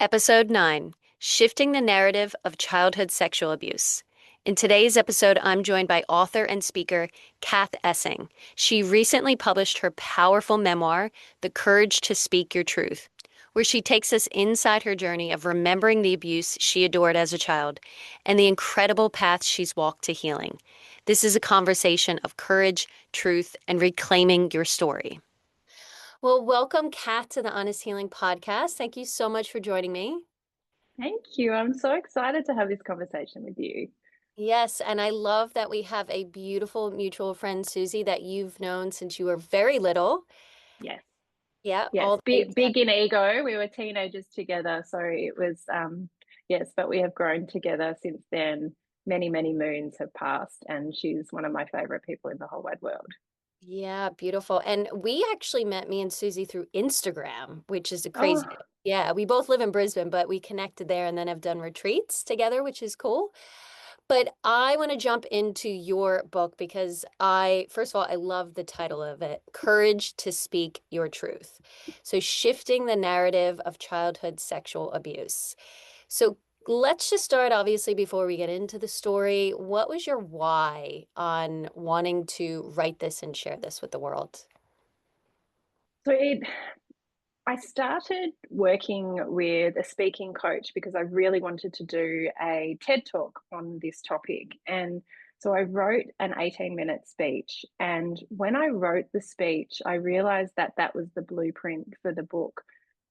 Episode 9, Shifting the Narrative of Childhood Sexual Abuse. In today's episode, I'm joined by author and speaker Kath Essing. She recently published her powerful memoir, The Courage to Speak Your Truth, where she takes us inside her journey of remembering the abuse she endured as a child and the incredible path she's walked to healing. This is a conversation of courage, truth, and reclaiming your story. Well, welcome, Kat, to the Honest Healing Podcast. Thank you so much for joining me. Thank you. I'm so excited to have this conversation with you. Yes, and I love that we have a beautiful mutual friend, Susie, that you've known since you were very little. Yes. Yeah, Yes. all the way Big, to, big in ego. We were teenagers together. So it was, yes, but we have grown together since then. Many, many moons have passed, and she's one of my favorite people in the whole wide world. yeah, beautiful. And we actually met me and Susie through Instagram, which is a crazy. Oh, Yeah, we both live in Brisbane, but we connected there and then have done retreats together, which is cool. But I want to jump into your book because first of all, I love the title of it, Courage to Speak Your Truth. So, shifting the narrative of childhood sexual abuse. So, let's just start, obviously, before we get into the story. What was your why on wanting to write this and share this with the world? so I started working with a speaking coach because I really wanted to do a TED talk on this topic. And so I wrote an 18-minute speech. And when I wrote the speech, I realized that that was the blueprint for the book.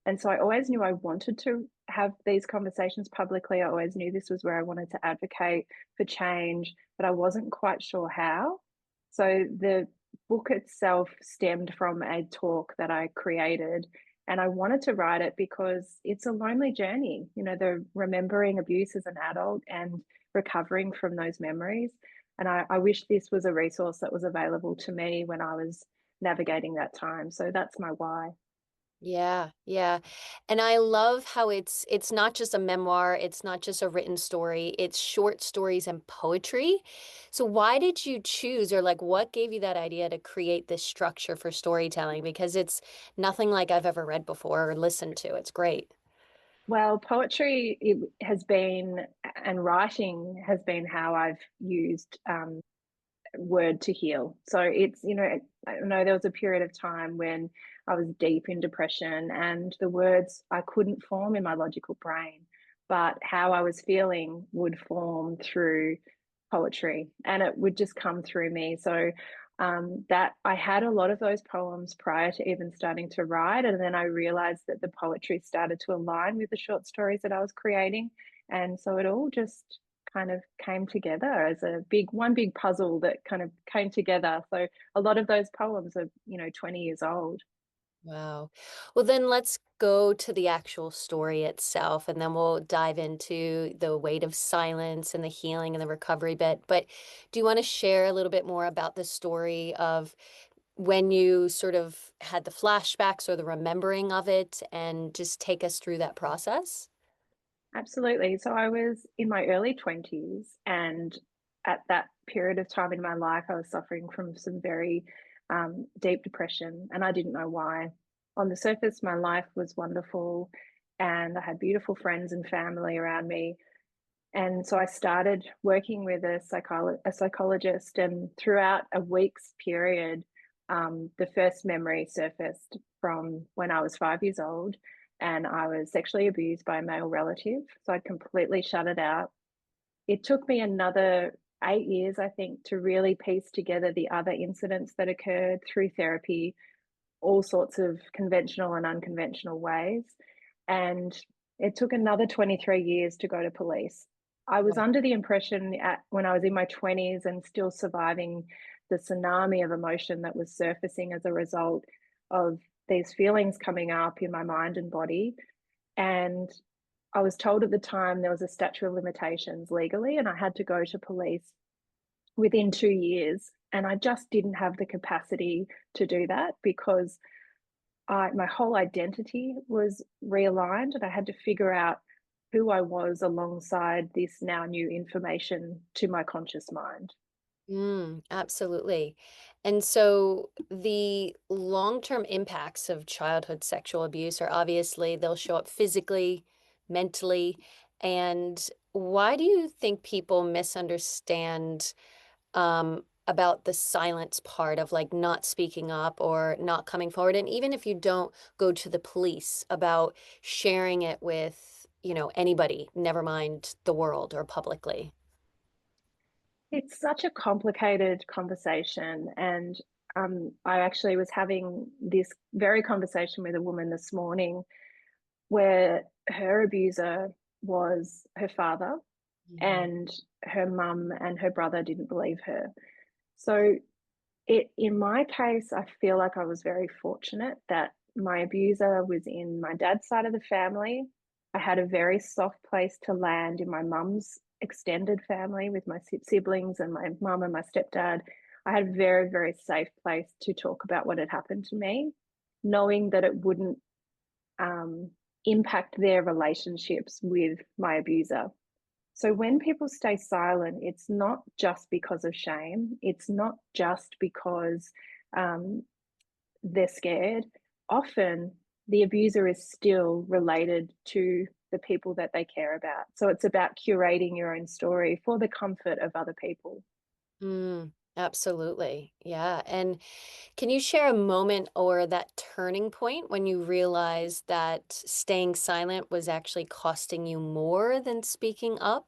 And so I always knew I wanted to have these conversations publicly. I always knew this was where I wanted to advocate for change, but I wasn't quite sure how. So the book itself stemmed from a talk that I created, and I wanted to write it because it's a lonely journey, the remembering abuse as an adult and recovering from those memories. And I wish this was a resource that was available to me when I was navigating that time. So that's my why. Yeah, yeah. And I love how it's not just a memoir, it's not just a written story, it's short stories and poetry. So why did you choose or like what gave you that idea to create this structure for storytelling? Because it's nothing like I've ever read before or listened to. It's great. Well, poetry it has been, and writing has been how I've used word to heal. So it's, I know there was a period of time when I was deep in depression and the words I couldn't form in my logical brain, but how I was feeling would form through poetry and it would just come through me. So that I had a lot of those poems prior to even starting to write. And then I realized that the poetry started to align with the short stories that I was creating. And so it all just kind of came together as a one big puzzle that kind of came together. So a lot of those poems are, 20 years old. Wow. Well, then let's go to the actual story itself, and then we'll dive into the weight of silence and the healing and the recovery bit. But do you want to share a little bit more about the story of when you sort of had the flashbacks or the remembering of it and just take us through that process? Absolutely. So I was in my early 20s, and at that period of time in my life, I was suffering from some very deep depression, and I didn't know why. On the surface, my life was wonderful, and I had beautiful friends and family around me. And so I started working with a psychologist, and throughout a week's period, the first memory surfaced from when I was 5 years old, and I was sexually abused by a male relative. So I completely shut it out. It took me another 8 years, I think, to really piece together the other incidents that occurred through therapy, all sorts of conventional and unconventional ways. And it took another 23 years to go to police. I was Wow. under the impression when I was in my 20s and still surviving the tsunami of emotion that was surfacing as a result of these feelings coming up in my mind and body. And I was told at the time there was a statute of limitations legally, and I had to go to police within 2 years. And I just didn't have the capacity to do that because my whole identity was realigned, and I had to figure out who I was alongside this now new information to my conscious mind. Absolutely. And so the long-term impacts of childhood sexual abuse are obviously they'll show up physically, mentally? And why do you think people misunderstand about the silence part of like not speaking up or not coming forward? And even if you don't go to the police about sharing it with, anybody, never mind the world or publicly. It's such a complicated conversation. And I actually was having this very conversation with a woman this morning where her abuser was her father, Mhm. and her mum and her brother didn't believe her. So in my case, I feel like I was very fortunate that my abuser was in my dad's side of the family. I had a very soft place to land in my mum's extended family with my siblings and my mum and my stepdad. I had a very, very safe place to talk about what had happened to me, knowing that it wouldn't um, impact their relationships with my abuser. So when people stay silent, it's not just because of shame. It's not just because um, they're scared. Often the abuser is still related to the people that they care about. So it's about curating your own story for the comfort of other people. Absolutely. Yeah. And can you share a moment or that turning point when you realized that staying silent was actually costing you more than speaking up?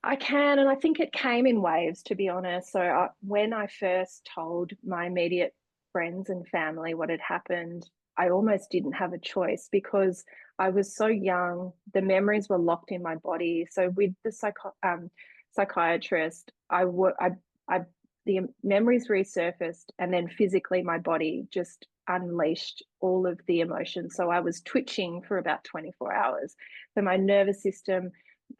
I can, and I think it came in waves, to be honest. So when I first told my immediate friends and family what had happened, I almost didn't have a choice because I was so young. The memories were locked in my body. So with the psychiatrist, I, the memories resurfaced, and then physically my body just unleashed all of the emotions. So I was twitching for about 24 hours. So my nervous system,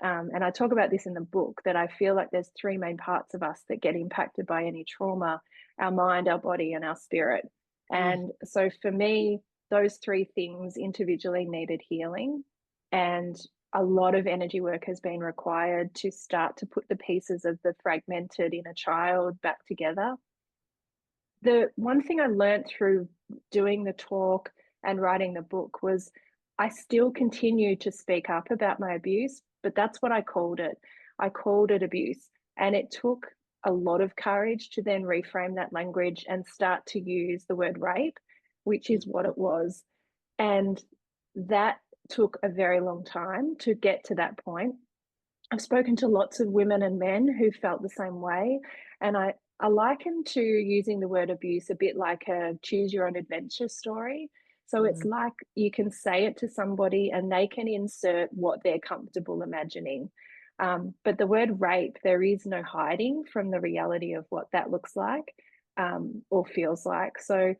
and I talk about this in the book, that I feel like there's three main parts of us that get impacted by any trauma: our mind, our body, and our spirit. Mm, And so for me, those three things individually needed healing. And a lot of energy work has been required to start to put the pieces of the fragmented inner child back together. The one thing I learned through doing the talk and writing the book was I still continue to speak up about my abuse, but that's what I called it. I called it abuse. And it took a lot of courage to then reframe that language and start to use the word rape, which is what it was. And that took a very long time to get to that point. I've spoken to lots of women and men who felt the same way. And I liken to using the word abuse a bit like a choose your own adventure story. So it's mm, like you can say it to somebody and they can insert what they're comfortable imagining. But the word rape, there is no hiding from the reality of what that looks like, or feels like. So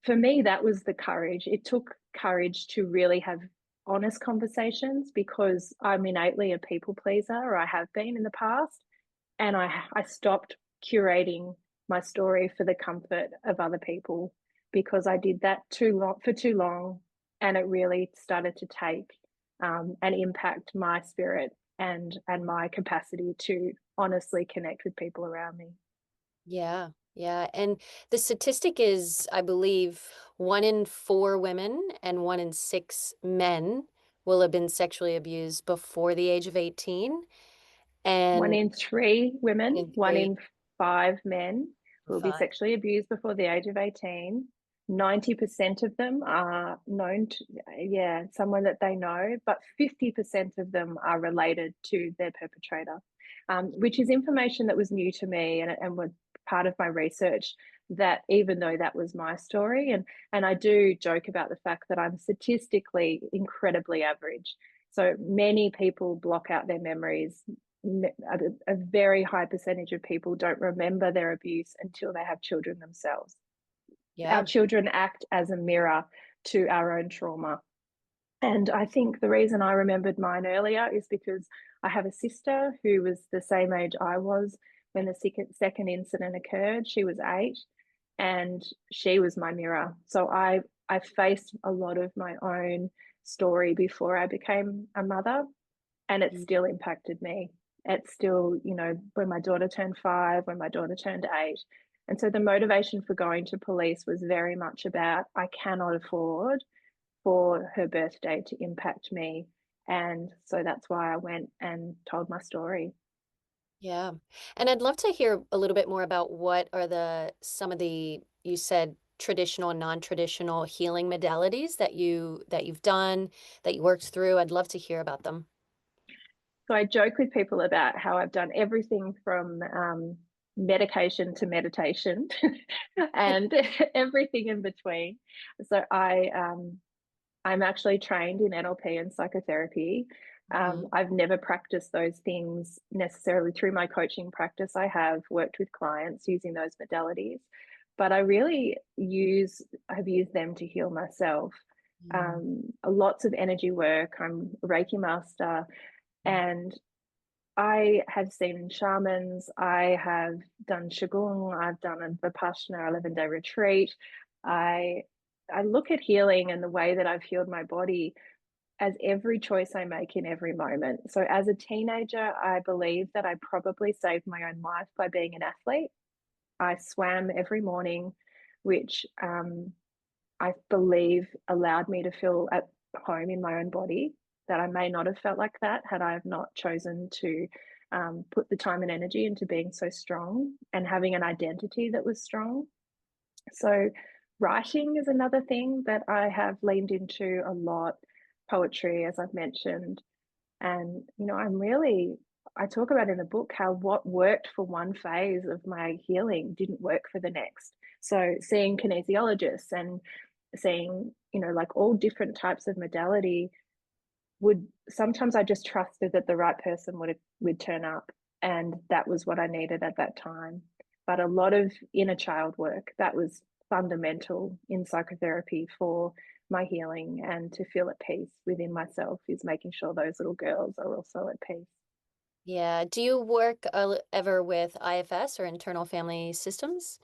for me, that was the courage. It took courage to really have honest conversations because I'm innately a people pleaser, or I have been in the past. And I stopped curating my story for the comfort of other people because I did that too long for too long. And it really started to take and impact my spirit and my capacity to honestly connect with people around me. yeah. Yeah. And the statistic is, I believe, 1 in 4 women and 1 in 6 men will have been sexually abused before the age of 18. One And in three one women, in one three, in five men will be five. sexually abused before the age of 18. 90% of them are known to, yeah, someone that they know, but 50% of them are related to their perpetrator, which is information that was new to me and was part of my research. That even though that was my story, and I do joke about the fact that I'm statistically incredibly average. So many people block out their memories. A very high percentage of people don't remember their abuse until they have children themselves. Our Yeah. children act as a mirror to our own trauma. And I think the reason I remembered mine earlier is because I have a sister who was the same age I was when the second incident occurred. She was 8, and she was my mirror. So I faced a lot of my own story before I became a mother, and it still impacted me. It's still, when my daughter turned 5, when my daughter turned 8. And so the motivation for going to police was very much about I cannot afford for her birthday to impact me. And so that's why I went and told my story. Yeah. And I'd love to hear a little bit more about what are some of the, you said traditional and non-traditional healing modalities that you've done, that you worked through. I'd love to hear about them. So I joke with people about how I've done everything from medication to meditation and everything in between. So I'm actually trained in NLP and psychotherapy. Mhm. I've never practiced those things necessarily through my coaching practice. I have worked with clients using those modalities, but I really have used them to heal myself. Mm. Lots of energy work. I'm a Reiki master, and I have seen shamans. I have done qigong. I've done a Vipassana 11-day retreat. I I look at healing and the way that I've healed my body as every choice I make in every moment. So as a teenager, I believe that I probably saved my own life by being an athlete. I swam every morning, which I believe allowed me to feel at home in my own body, that I may not have felt like that had I have not chosen to put the time and energy into being so strong and having an identity that was strong. So, writing is another thing that I have leaned into a lot. Poetry, as I've mentioned. And, I talk about in the book how what worked for one phase of my healing didn't work for the next. So, seeing kinesiologists and seeing, like all different types of modality would sometimes I just trusted that the right person would turn up, and that was what I needed at that time. But a lot of inner child work that was fundamental in psychotherapy for my healing and to feel at peace within myself is making sure those little girls are also at peace. Yeah. Do you work ever with IFS or internal family systems?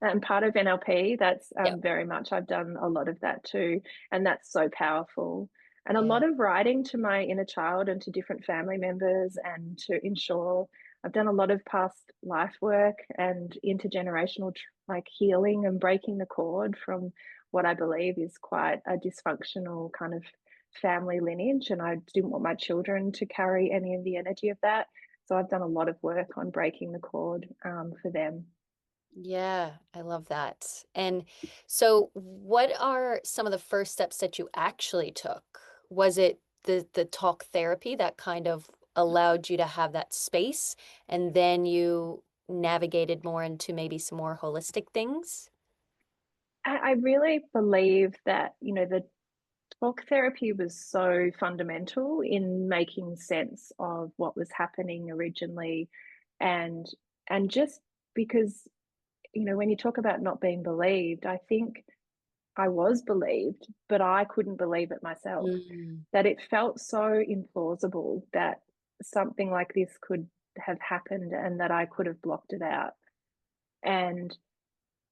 And part of NLP, that's Yeah. very much, I've done a lot of that too. And that's so powerful. And a Yeah. lot of writing to my inner child and to different family members and to ensure I've done a lot of past life work and intergenerational like healing and breaking the cord from what I believe is quite a dysfunctional kind of family lineage. And I didn't want my children to carry any of the energy of that. So I've done a lot of work on breaking the cord for them. Yeah, I love that. And so what are some of the first steps that you actually took? Was it the talk therapy that kind of allowed you to have that space and then you navigated more into maybe some more holistic things? I really believe that, the talk therapy was so fundamental in making sense of what was happening originally. And just because, when you talk about not being believed, I think I was believed, but I couldn't believe it myself. Mm. That it felt so implausible that something like this could have happened and that I could have blocked it out. And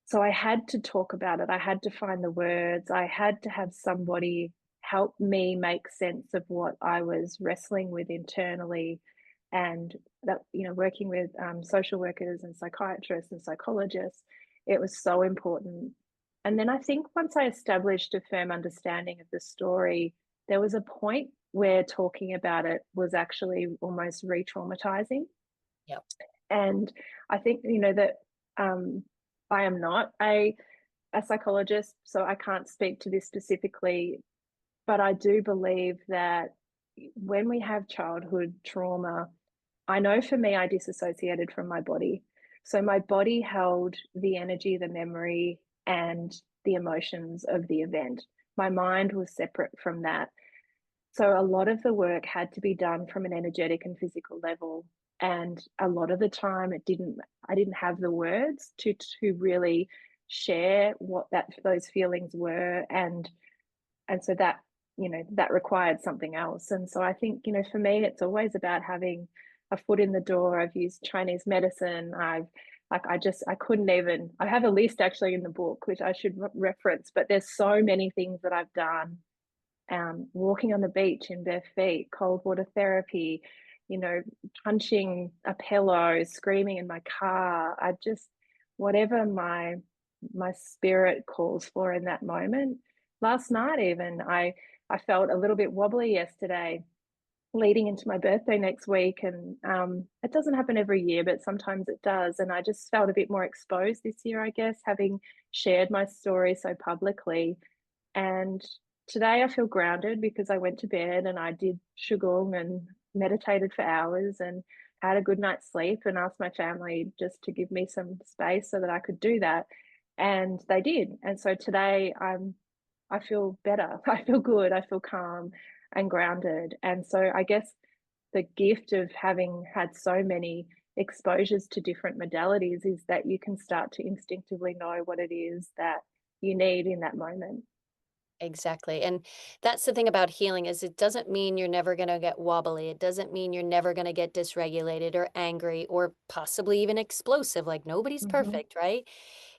so I had to talk about it. I had to find the words. I had to have somebody help me make sense of what I was wrestling with internally. And that, working with social workers and psychiatrists and psychologists, it was so important. And then I think once I established a firm understanding of the story, there was a point where talking about it was actually almost re traumatizing. Yep. And I think, that I am not a psychologist, so I can't speak to this specifically, but I do believe that when we have childhood trauma, I know for me, I disassociated from my body. So my body held the energy, the memory, and the emotions of the event. My mind was separate from that. So a lot of the work had to be done from an energetic and physical level. And a lot of the time I didn't have the words to really share what those feelings were. And so that, that required something else. And so I think, for me, it's always about having a foot in the door. I've used Chinese medicine. I couldn't even, I have a list actually in the book, which I should reference, but there's so many things that I've done, walking on the beach in bare feet, cold water therapy, you know, punching a pillow, screaming in my car. Whatever my spirit calls for in that moment. Last night, even I felt a little bit wobbly yesterday, leading into my birthday next week. And it doesn't happen every year, but sometimes it does. And I just felt a bit more exposed this year, I guess, having shared my story so publicly. And today I feel grounded because I went to bed and I did qigong and meditated for hours and had a good night's sleep and asked my family just to give me some space so that I could do that. And they did. And so today I feel better. I feel good. I feel calm and grounded. And so I guess the gift of having had so many exposures to different modalities is that you can start to instinctively know what it is that you need in that moment. Exactly. And that's the thing about healing is it doesn't mean you're never going to get wobbly. It doesn't mean you're never going to get dysregulated or angry or possibly even explosive. Like nobody's Mm-hmm. perfect, right?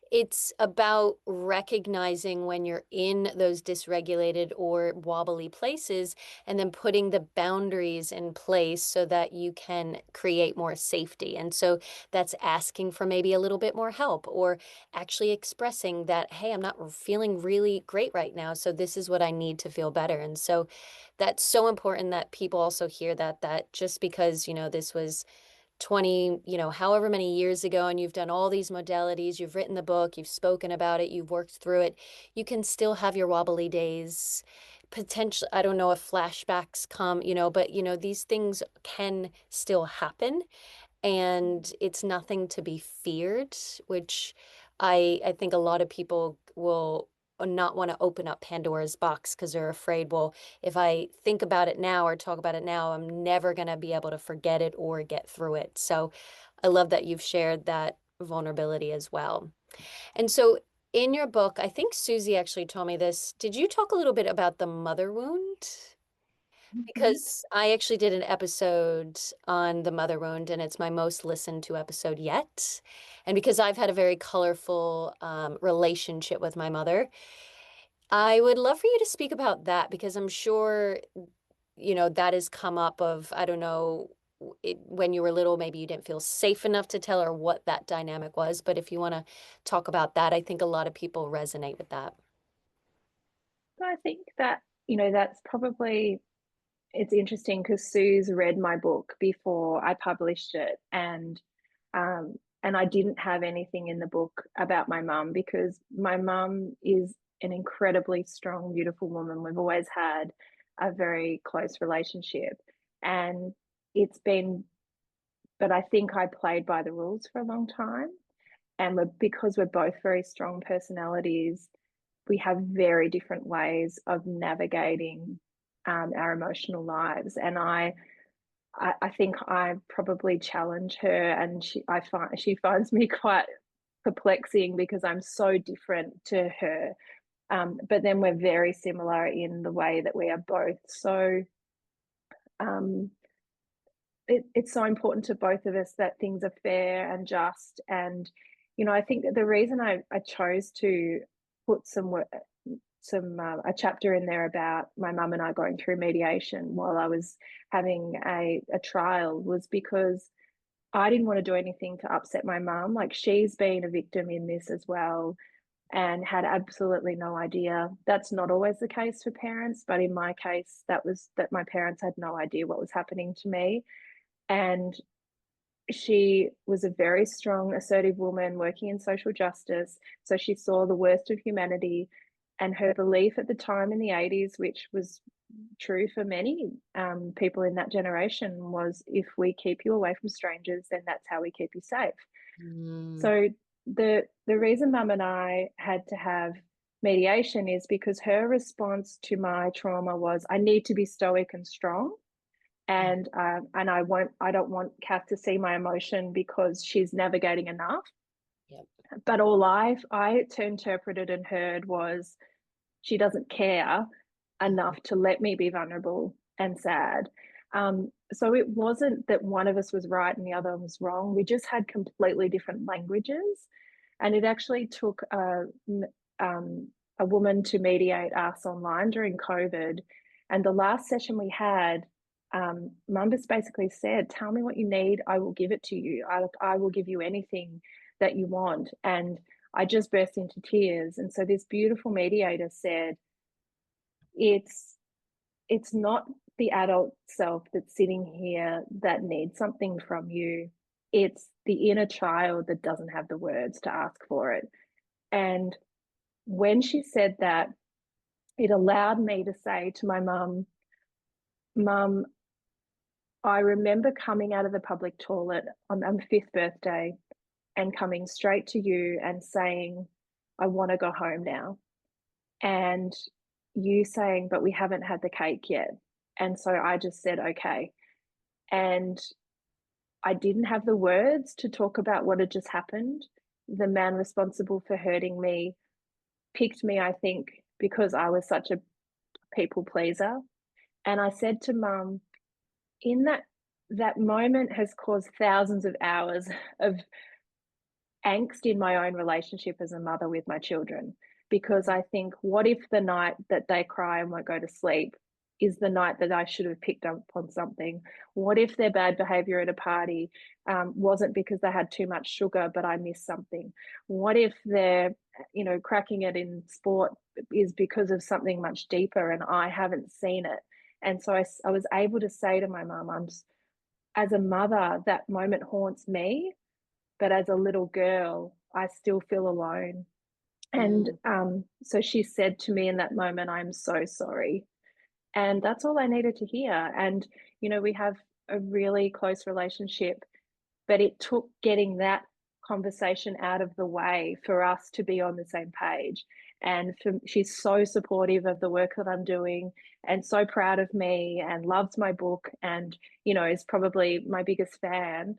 It's about recognizing when you're in those dysregulated or wobbly places and then putting the boundaries in place so that you can create more safety. And so that's asking for maybe a little bit more help or actually expressing that, hey, I'm not feeling really great right now. So this is what I need to feel better. And so that's so important that people also hear that just because, this was 20, however many years ago, and you've done all these modalities, you've written the book, you've spoken about it, you've worked through it, you can still have your wobbly days. Potentially, I don't know if flashbacks come, but these things can still happen and it's nothing to be feared, which I think a lot of people will not want to open up Pandora's box because they're afraid, well, if I think about it now or talk about it now, I'm never going to be able to forget it or get through it. So I love that you've shared that vulnerability as well. And so in your book, I think Susie actually told me this. Did you talk a little bit about the mother wound? Mm-hmm. Because I actually did an episode on the mother wound, and it's my most listened to episode yet. And because I've had a very colorful relationship with my mother, I would love for you to speak about that because I'm sure, that has come up of, I don't know, when you were little, maybe you didn't feel safe enough to tell her what that dynamic was. But if you want to talk about that, I think a lot of people resonate with that. So I think that, that's probably it's interesting because Sue's read my book before I published it, and I didn't have anything in the book about my mum because my mum is an incredibly strong, beautiful woman. We've always had a very close relationship, and it's been, but I think I played by the rules for a long time, and because we're both very strong personalities, we have very different ways of navigating our emotional lives, and I think I probably challenge her, and I find she finds me quite perplexing because I'm so different to her. But then we're very similar in the way that we are both so. Um, it's so important to both of us that things are fair and just, and I think that the reason I chose to put some a chapter in there about my mum and I going through mediation while I was having a trial was because I didn't want to do anything to upset my mum. Like she's been a victim in this as well and had absolutely no idea. That's not always the case for parents, but in my case, that was that my parents had no idea what was happening to me. And she was a very strong, assertive woman working in social justice. So she saw the worst of humanity. And her belief at the time in the 80s, which was true for many people in that generation, was if we keep you away from strangers, then that's how we keep you safe. Mm, So the reason Mum and I had to have mediation is because her response to my trauma was, I need to be stoic and strong, and I don't want Kath to see my emotion because she's navigating enough. yep. But all I interpreted and heard was she doesn't care enough to let me be vulnerable and sad. So it wasn't that one of us was right and the other was wrong. We just had completely different languages, and it actually took a woman to mediate us online during COVID. And the last session we had, Mum just basically said, "Tell me what you need. I will give it to you. I will give you anything that you want." And I just burst into tears. And so this beautiful mediator said, it's not the adult self that's sitting here that needs something from you. It's the inner child that doesn't have the words to ask for it. And when she said that, it allowed me to say to my mum, Mum, I remember coming out of the public toilet on my fifth birthday and coming straight to you and saying, I want to go home now. And you saying, but we haven't had the cake yet. And so I just said, okay. And I didn't have the words to talk about what had just happened. The man responsible for hurting me picked me, I think, because I was such a people pleaser. And I said to Mum, in that moment has caused thousands of hours of angst in my own relationship as a mother with my children, because I think, what if the night that they cry and won't go to sleep is the night that I should have picked up on something? What if their bad behavior at a party wasn't because they had too much sugar, but I missed something? What if they're, cracking it in sport is because of something much deeper and I haven't seen it? And so I was able to say to my mum, as a mother, that moment haunts me, but as a little girl, I still feel alone. And Mm. so she said to me in that moment, I'm so sorry. And that's all I needed to hear. And, we have a really close relationship, but it took getting that conversation out of the way for us to be on the same page. And she's so supportive of the work that I'm doing and so proud of me and loves my book and, is probably my biggest fan.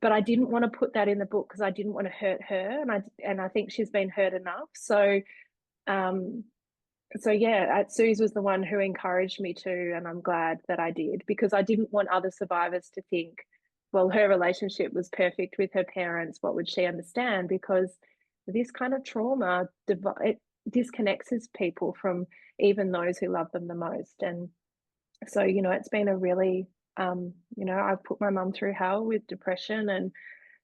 But I didn't want to put that in the book because I didn't want to hurt her, and I think she's been hurt enough. Um, so yeah, Suze was the one who encouraged me to, and I'm glad that I did, because I didn't want other survivors to think, well, her relationship was perfect with her parents. What would she understand? Because this kind of trauma it disconnects people from even those who love them the most. And so, it's been a really, I've put my mum through hell with depression and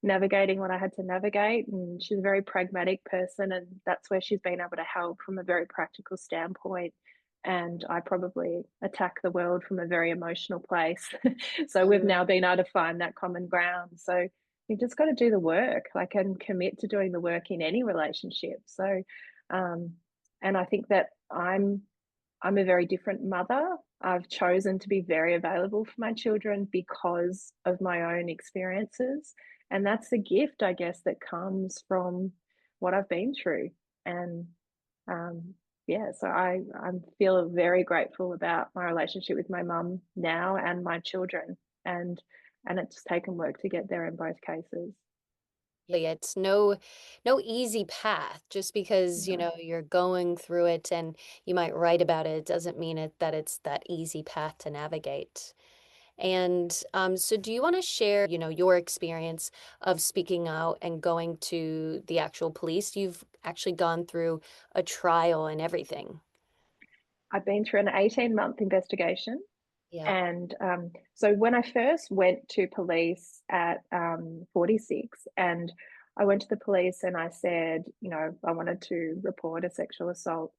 navigating what I had to navigate. And she's a very pragmatic person, and that's where she's been able to help from a very practical standpoint. And I probably attack the world from a very emotional place. So we've now been able to find that common ground. So you've just got to do the work, like, and commit to doing the work in any relationship. So, um, and I think that I'm a very different mother. I've chosen to be very available for my children because of my own experiences. And that's the gift, I guess, that comes from what I've been through. And um, yeah, so I feel very grateful about my relationship with my mum now and my children. And it's taken work to get there in both cases. It's no easy path. Just because, No. you're going through it and you might write about it, doesn't mean that it's that easy path to navigate. And so do you want to share, your experience of speaking out and going to the actual police? You've actually gone through a trial and everything. I've been through an 18-month investigation. Yeah. And so when I first went to police at 46, and I went to the police and I said, I wanted to report a sexual assault.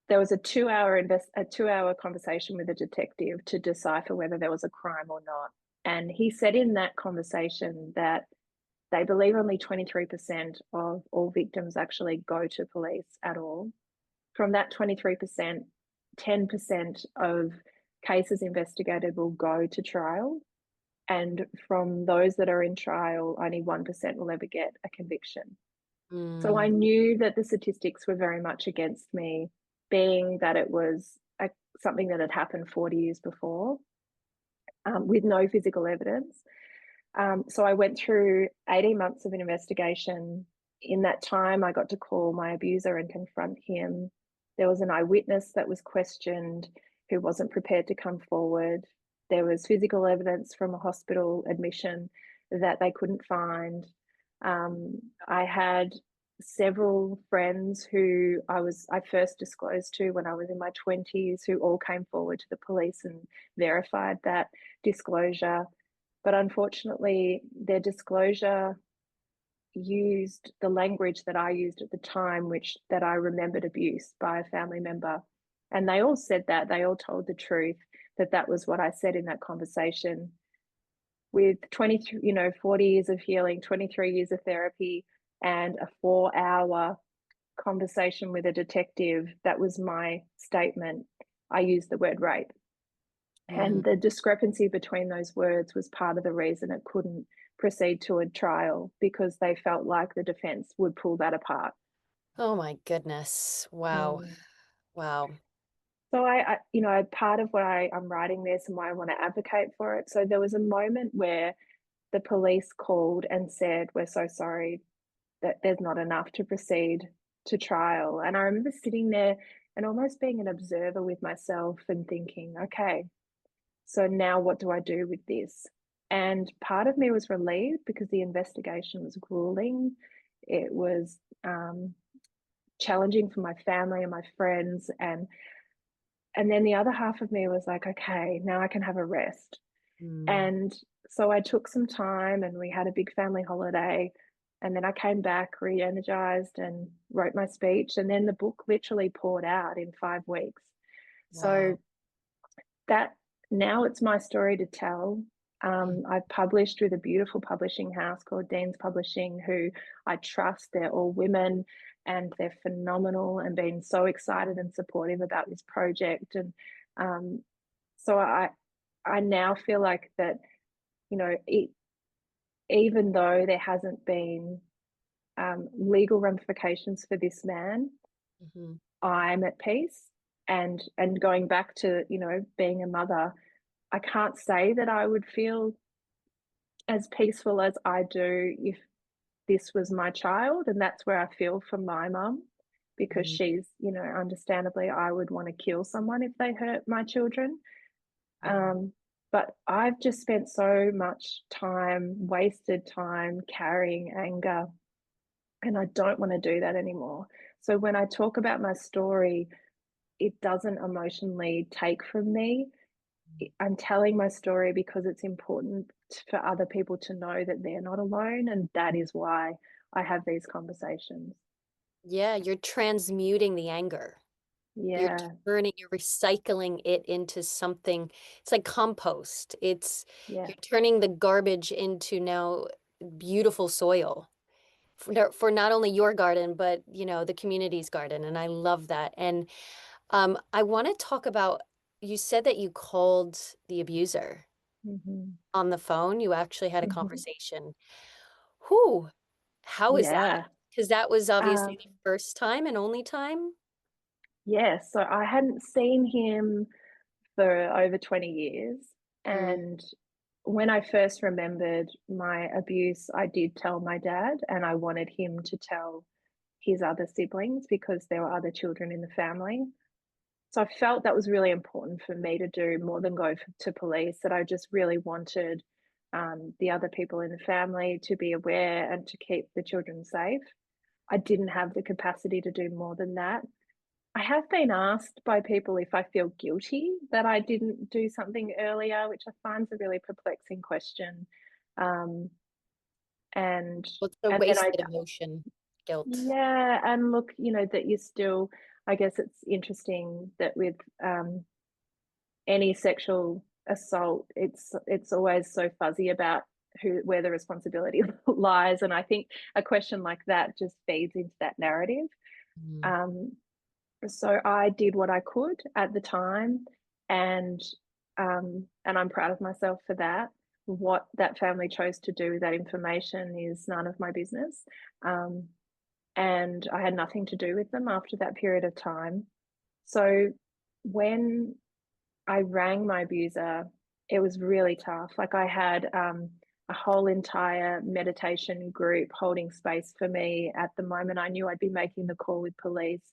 There was a 2 hour conversation with a detective to decipher whether there was a crime or not. And he said in that conversation that they believe only 23% of all victims actually go to police at all. From that 23%, 10% of cases investigated will go to trial. And from those that are in trial, only 1% will ever get a conviction. So I Mm. knew that the statistics were very much against me, being that it was something that had happened 40 years before, with no physical evidence. So I went through 18 months of an investigation. In that time, I got to call my abuser and confront him. There was an eyewitness that was questioned who wasn't prepared to come forward. There was physical evidence from a hospital admission that they couldn't find. I had several friends who I first disclosed to when I was in my 20s, who all came forward to the police and verified that disclosure. But unfortunately, their disclosure used the language that I used at the time, which that I remembered abuse by a family member. And they all said that. They all told the truth, that that was what I said in that conversation. With 23, 40 years of healing, 23 years of therapy, and a 4-hour conversation with a detective, that was my statement. I used the word rape. Mm. And the discrepancy between those words was part of the reason it couldn't proceed to a trial, because they felt like the defense would pull that apart. Oh my goodness. Wow. Mm. Wow. So part of why I'm writing this and why I want to advocate for it. So there was a moment where the police called and said, "We're so sorry that there's not enough to proceed to trial." And I remember sitting there and almost being an observer with myself and thinking, okay, so now what do I do with this? And part of me was relieved because the investigation was grueling. It was challenging for my family and my friends. And then the other half of me was like, okay, now I can have a rest. Mm. And so I took some time and we had a big family holiday. And then I came back re energized and wrote my speech. And then the book literally poured out in 5 weeks. So Wow. that now it's my story to tell. I've published with a beautiful publishing house called Dean's Publishing, who I trust. They're all women and they're phenomenal and been so excited and supportive about this project. And um, so I now feel like that, it, even though there hasn't been legal ramifications for this man, Mhm. I'm at peace. And going back to, being a mother, I can't say that I would feel as peaceful as I do if this was my child. And that's where I feel for my mum, because Mm. she's, understandably, I would want to kill someone if they hurt my children. Mhm. But I've just spent so much time, wasted time carrying anger, and I don't want to do that anymore. So when I talk about my story, it doesn't emotionally take from me. I'm telling my story because it's important for other people to know that they're not alone. And that is why I have these conversations. Yeah, you're transmuting the anger. You're Yeah. you're recycling it into something. It's like compost. Yeah. You're turning the garbage into now beautiful soil for not only your garden, but, the community's garden. And I love that. And I want to talk about, you said that you called the abuser Hmm. on the phone. You actually had a Hmm. conversation. Who? How is that? Yeah. Because that was obviously the Um, first time and only time. yeah. So I hadn't seen him for over 20 years. Mm. And when I first remembered my abuse, I did tell my dad, and I wanted him to tell his other siblings because there were other children in the family. So I felt that was really important for me to do, more than go to police, that I just really wanted the other people in the family to be aware and to keep the children safe. I didn't have the capacity to do more than that. I have been asked by people if I feel guilty that I didn't do something earlier, which I find a really perplexing question. Um, and What's the and then I wasted emotion? Guilt. Yeah, and look, that you still, I guess it's interesting that with any sexual assault, it's always so fuzzy about where the responsibility lies. And I think a question like that just feeds into that narrative. Mm. Um, so I did what I could at the time, and and I'm proud of myself for that. What that family chose to do with that information is none of my business. Um, and I had nothing to do with them after that period of time. So when I rang my abuser, it was really tough. Like I had a whole entire meditation group holding space for me at the moment I knew I'd be making the call with police.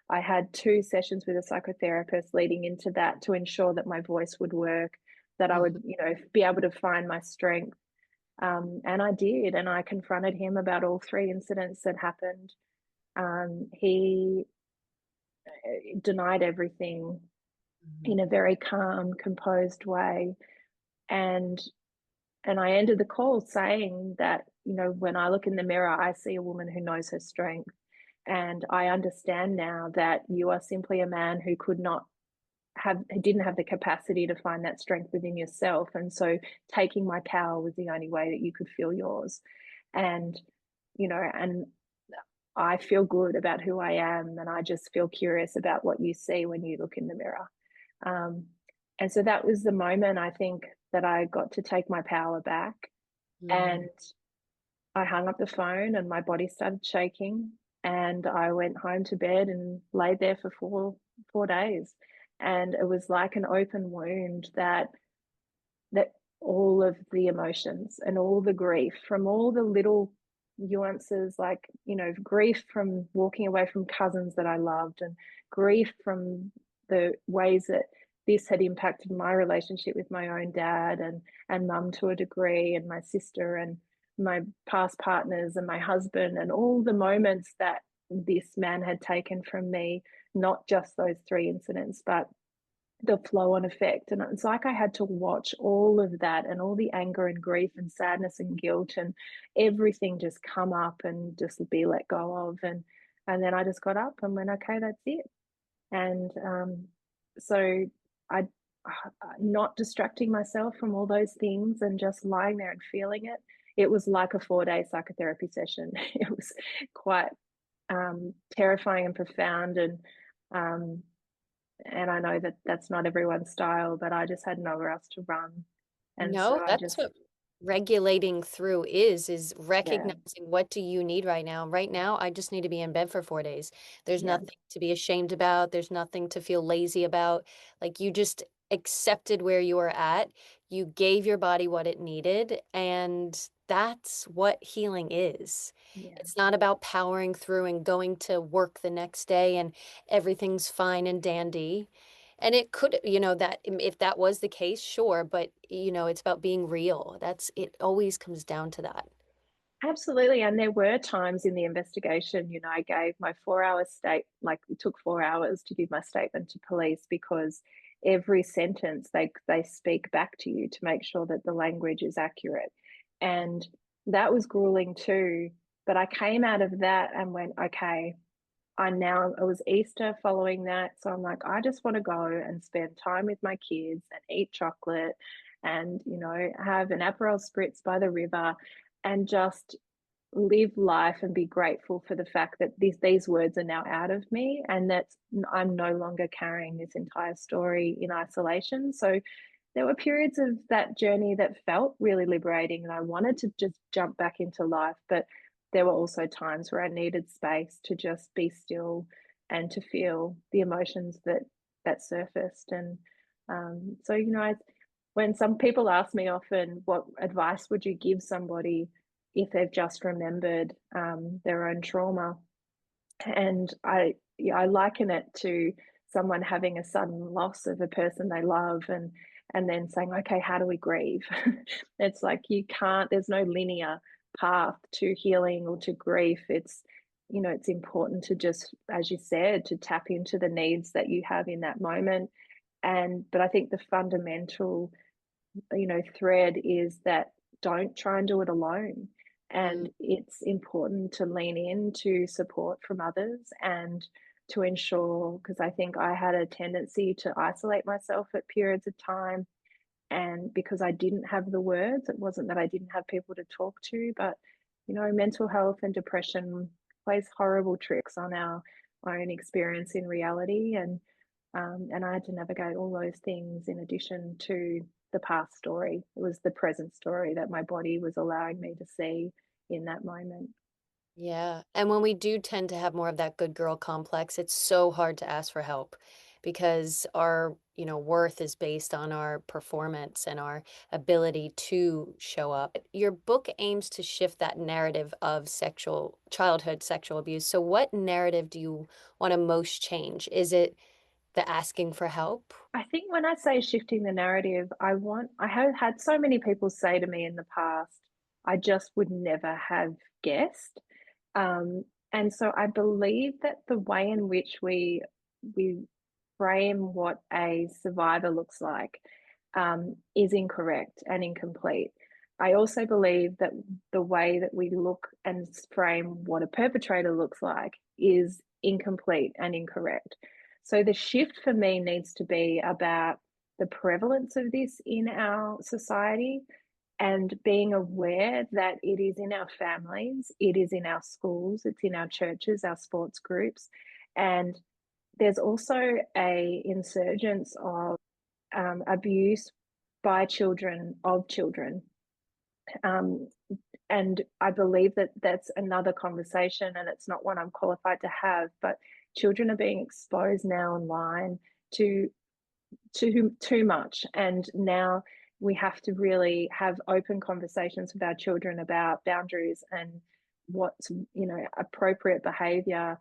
I had 2 sessions with a psychotherapist leading into that to ensure that my voice would work, that I would, Mhm. be able to find my strength. And I did, and I confronted him about all 3 incidents that happened. He denied everything in Mhm. a very calm, composed way. And I ended the call saying that, when I look in the mirror, I see a woman who knows her strength. And I understand now that you are simply a man who could not who didn't have the capacity to find that strength within yourself. And so taking my power was the only way that you could feel yours. And, and I feel good about who I am. And I just feel curious about what you see when you look in the mirror. Um, and so that was the moment I think that I got to take my power back. Mm. And I hung up the phone and my body started shaking. And I went home to bed and laid there for 4 days. And it was like an open wound that all of the emotions and all the grief from all the little nuances, like, grief from walking away from cousins that I loved, and grief from the ways that this had impacted my relationship with my own dad and mum to a degree, and my sister and my past partners and my husband, and all the moments that this man had taken from me, not just those three incidents, but the flow on effect. And it's like I had to watch all of that and all the anger and grief and sadness and guilt and everything just come up and just be let go of. And then I just got up and went, okay, that's it. And so I not distracting myself from all those things and just lying there and feeling it. It was like a 4 day psychotherapy session. It was quite terrifying and profound, um, and I know that that's not everyone's style, but I just had nowhere else to run. And so No, I that's just, what regulating through is yeah, recognizing what do you need right now. Right now, I just need to be in bed for 4 days. There's yeah, nothing to be ashamed about. There's nothing to feel lazy about. Like you just accepted where you were at. You gave your body what it needed, and that's what healing is. yeah. It's not about powering through and going to work the next day and everything's fine and dandy. And it could, that if that was the case, sure, but it's about being real. It always comes down to that. Absolutely. And there were times in the investigation, I gave my 4 hour like it took 4 hours to give my statement to police, because every sentence they speak back to you to make sure that the language is accurate. And that was grueling too. But I came out of that and went, okay, it was Easter following that. So I'm like, I just want to go and spend time with my kids and eat chocolate and, have an Aperol spritz by the river and just live life and be grateful for the fact that these words are now out of me, and that I'm no longer carrying this entire story in isolation. So there were periods of that journey that felt really liberating, and I wanted to just jump back into life. But there were also times where I needed space to just be still and to feel the emotions that surfaced. And so, when some people ask me often, what advice would you give somebody if they've just remembered their own trauma? And I liken it to someone having a sudden loss of a person they love, and then saying, okay, how do we grieve? It's like you can't, there's no linear path to healing or to grief. It's important to just, as you said, to tap into the needs that you have in that moment. But I think the fundamental, thread is that don't try and do it alone. Mm, And it's important to lean into support from others and to ensure, because I think I had a tendency to isolate myself at periods of time. And because I didn't have the words, it wasn't that I didn't have people to talk to, but, mental health and depression plays horrible tricks on our own experience in reality. And I had to navigate all those things in addition to the past story. It was the present story that my body was allowing me to see in that moment. yeah. And when we do tend to have more of that good girl complex, it's so hard to ask for help because our, worth is based on our performance and our ability to show up. Your book aims to shift that narrative of childhood sexual abuse. So what narrative do you want to most change? Is it the asking for help? I think when I say shifting the narrative, I have had so many people say to me in the past, I just would never have guessed. Um, and so I believe that the way in which we frame what a survivor looks like is incorrect and incomplete. I also believe that the way that we look and frame what a perpetrator looks like is incomplete and incorrect. So the shift for me needs to be about the prevalence of this in our society and being aware that it is in our families, it is in our schools, it's in our churches, our sports groups, and there's also a insurgence of abuse by children of children, um, and I believe that that's another conversation, and it's not one I'm qualified to have. But children are being exposed now online to too much, and now we have to really have open conversations with our children about boundaries and what's appropriate behavior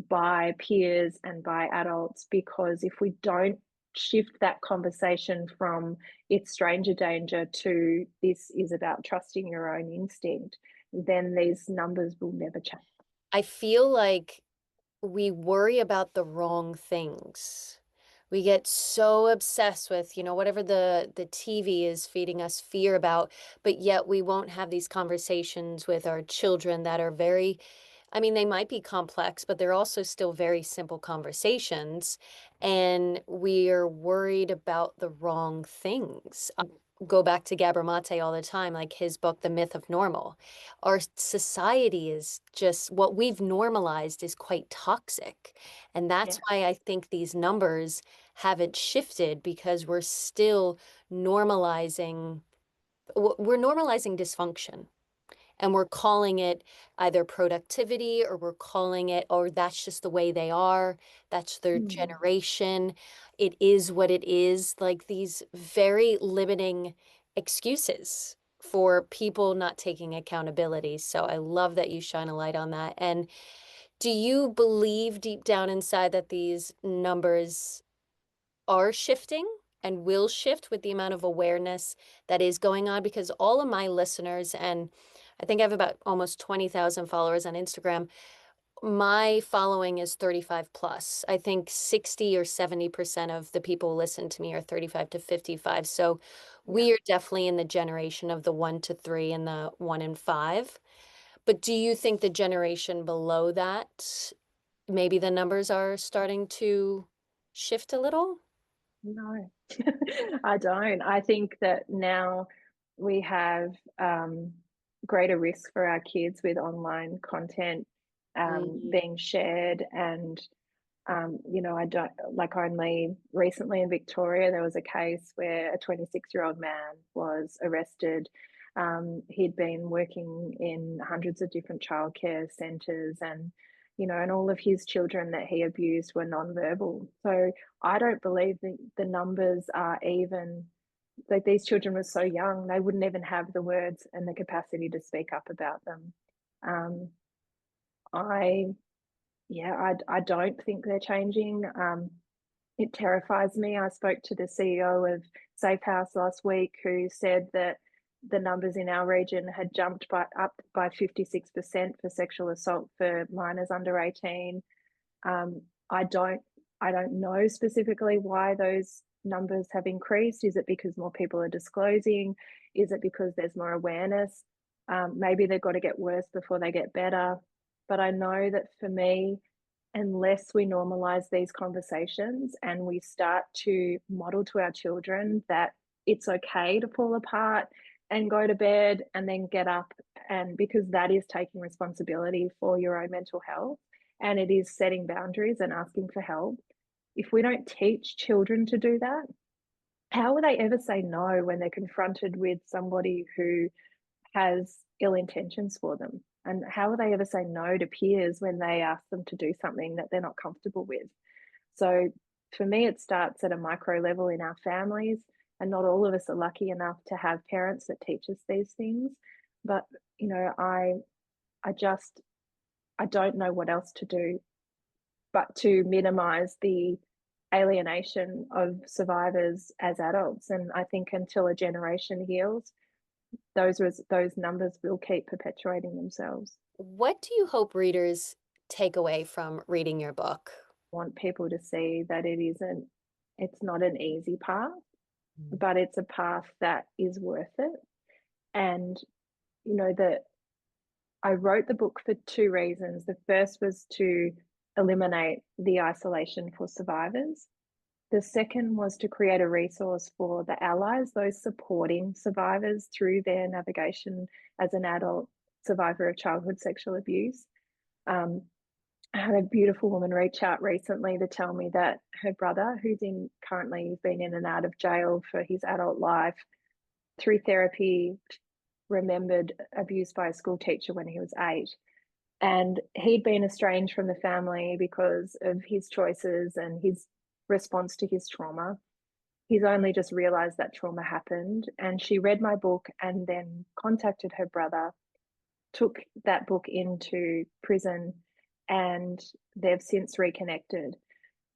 by peers and by adults, because if we don't shift that conversation from it's stranger danger to this is about trusting your own instinct, then these numbers will never change. I feel like we worry about the wrong things. We get so obsessed with, whatever the TV is feeding us fear about, but yet we won't have these conversations with our children that are very, I mean, they might be complex, but they're also still very simple conversations. And we are worried about the wrong things. I go back to Gabor Mate all the time, like his book, The Myth of Normal. Our society is just what we've normalized is quite toxic. And that's Yeah. why I think these numbers haven't shifted because normalizing, we're normalizing dysfunction. And we're calling it either productivity or we're calling it, or that's just the way they are. That's their Mm. generation. It is what it is. Like these very limiting excuses for people not taking accountability. So I love that you shine a light on that. And do you believe deep down inside that these numbers are shifting and will shift with the amount of awareness that is going on? Because all of my listeners, and I think I have about almost 20,000 followers on Instagram, my following is 35 plus. I think 60 or 70% of the people who listen to me are 35 to 55. So Yeah. we are definitely in the generation of the 1 to 3 and the 1 and 5. But do you think the generation below that, maybe the numbers are starting to shift a little? No, I don't. I think that now we have greater risk for our kids with online content Mm. being shared. And, I don't like only recently in Victoria, there was a case where a 26-year-old man was arrested. He'd been working in hundreds of different childcare centres, and all of his children that he abused were nonverbal. So I don't believe that the numbers are even, like, these children were so young, they wouldn't even have the words and the capacity to speak up about them. Um, I, yeah, I don't think they're changing. It terrifies me. I spoke to the CEO of Safe House last week, who said that the numbers in our region had jumped up by 56% for sexual assault for minors under 18. Um, I don't I don't know specifically why those numbers have increased. Is it because more people are disclosing? Is it because there's more awareness? Maybe they've got to get worse before they get better. But I know that for me, unless we normalize these conversations and we start to model to our children that it's okay to fall apart and go to bed and then get up, and because that is taking responsibility for your own mental health, and it is setting boundaries and asking for help. If we don't teach children to do that, how will they ever say no when they're confronted with somebody who has ill intentions for them? And how will they ever say no to peers when they ask them to do something that they're not comfortable with? So for me, it starts at a micro level in our families, and not all of us are lucky enough to have parents that teach us these things. But you know, I just I don't know what else to do but to minimize the alienation of survivors as adults. And I think until a generation heals, those numbers will keep perpetuating themselves. What do you hope readers take away from reading your book? I want people to see that it's not an easy path, Mm. but it's a path that is worth it. And, that I wrote the book for two reasons. The first was to eliminate the isolation for survivors. The second was to create a resource for the allies, those supporting survivors through their navigation as an adult survivor of childhood sexual abuse. Um, I had a beautiful woman reach out recently to tell me that her brother, who's in currently been in and out of jail for his adult life, through therapy, remembered abuse by a school teacher when he was 8. And he'd been estranged from the family because of his choices and his response to his trauma. He's only just realized that trauma happened. And she read my book and then contacted her brother, took that book into prison, and they've since reconnected.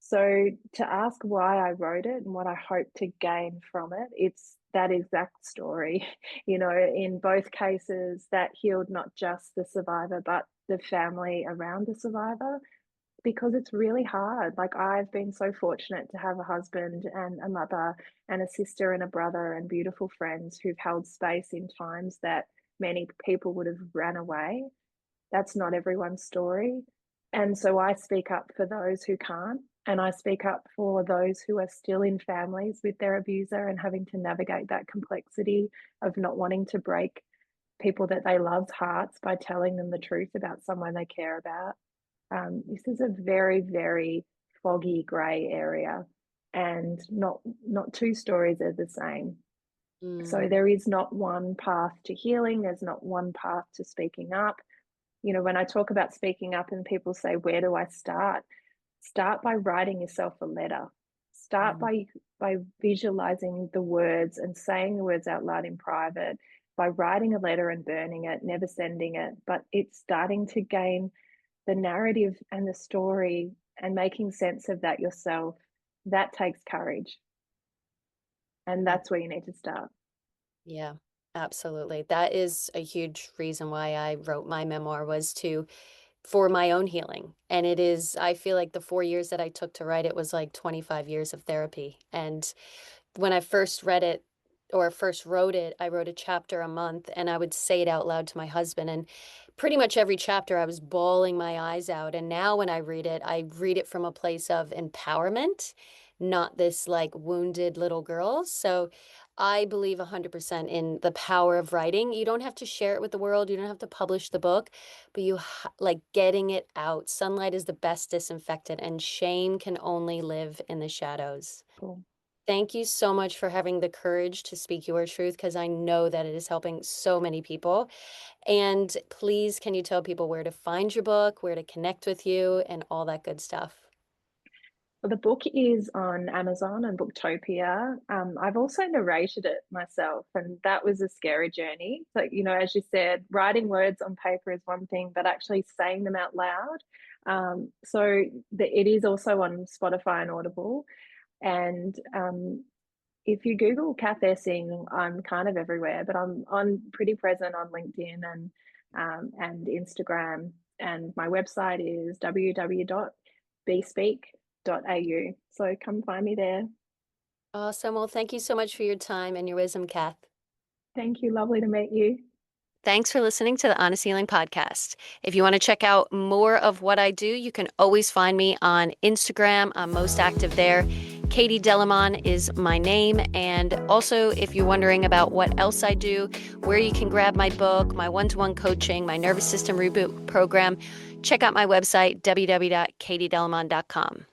So, to ask why I wrote it and what I hope to gain from it, it's that exact story. In both cases, that healed not just the survivor, but the family around the survivor, because it's really hard. Like, I've been so fortunate to have a husband and a mother and a sister and a brother and beautiful friends who've held space in times that many people would have ran away. That's not everyone's story. And so I speak up for those who can't. And I speak up for those who are still in families with their abuser and having to navigate that complexity of not wanting to break people that they love's hearts by telling them the truth about someone they care about. This is a very, very foggy grey area, and not two stories are the same. So Mm. there is not one path to healing. There's not one path to speaking up. When I talk about speaking up and people say, where do I start? Start by writing yourself a letter. Start Mm. by visualizing the words and saying the words out loud in private, by writing a letter and burning it, never sending it. But it's starting to gain the narrative and the story and making sense of that yourself. That takes courage. And Mm. that's where you need to start. Yeah, absolutely. That is a huge reason why I wrote my memoir was to for my own healing. And it is, I feel like the 4 years that I took to write it was like 25 years of therapy. And when I first read it or first wrote it, I wrote a chapter a month and I would say it out loud to my husband. And pretty much every chapter I was bawling my eyes out. And now when I read it from a place of empowerment, not this like wounded little girl. So I believe 100% in the power of writing. You don't have to share it with the world. You don't have to publish the book, but like getting it out. Sunlight is the best disinfectant, and shame can only live in the shadows. Cool. Thank you so much for having the courage to speak your truth because I know that it is helping so many people. And please, can you tell people where to find your book, where to connect with you, and all that good stuff? Well, the book is on Amazon and Booktopia. I've also narrated it myself, and that was a scary journey. So, as you said, writing words on paper is one thing, but actually saying them out loud. It is also on Spotify and Audible. And if you Google Kath Essing, I'm kind of everywhere, but I'm on pretty present on LinkedIn and Instagram. And my website is www.bespeak.au. So come find me there. Awesome. Well, thank you so much for your time and your wisdom, Kath. Thank you. Lovely to meet you. Thanks for listening to the Honest Healing Podcast. If you want to check out more of what I do, you can always find me on Instagram. I'm most active there. Katie Delamon is my name. And also, if you're wondering about what else I do, where you can grab my book, my one-to-one coaching, my nervous system reboot program, check out my website, www.katiedelamon.com.